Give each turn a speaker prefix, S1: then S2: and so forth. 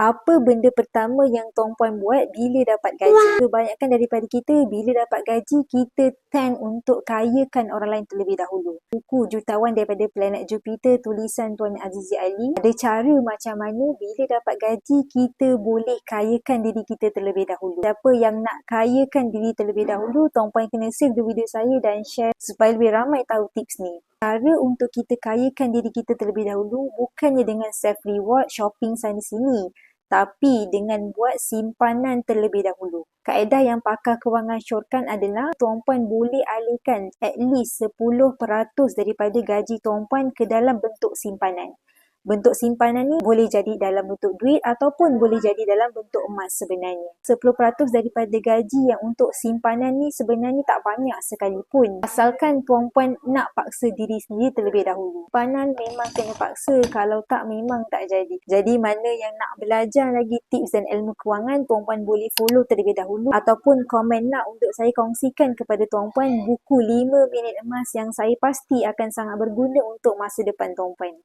S1: Apa benda pertama yang Tuan Puan buat bila dapat gaji? Kebanyakan daripada kita, bila dapat gaji, kita tend untuk kayakan orang lain terlebih dahulu. Buku Jutawan daripada Planet Jupiter, tulisan Tuan Azizi Ali. Ada cara macam mana bila dapat gaji, kita boleh kayakan diri kita terlebih dahulu. Siapa yang nak kayakan diri terlebih dahulu, Tuan Puan kena save the video saya dan share supaya lebih ramai tahu tips ni. Cara untuk kita kayakan diri kita terlebih dahulu bukannya dengan self-reward, shopping sana sini, tapi dengan buat simpanan terlebih dahulu. Kaedah yang pakar kewangan syorkan adalah Tuan Puan boleh alihkan at least 10% daripada gaji Tuan Puan ke dalam bentuk simpanan. Bentuk simpanan ni boleh jadi dalam bentuk duit ataupun boleh jadi dalam bentuk emas sebenarnya. 10% daripada gaji yang untuk simpanan ni sebenarnya tak banyak sekalipun. Asalkan Tuan Puan nak paksa diri sendiri terlebih dahulu. Simpanan memang kena paksa, kalau tak memang tak jadi. Jadi mana yang nak belajar lagi tips dan ilmu kewangan, Tuan Puan boleh follow terlebih dahulu ataupun komen nak untuk saya kongsikan kepada Tuan Puan buku 5 minit emas yang saya pasti akan sangat berguna untuk masa depan Tuan Puan.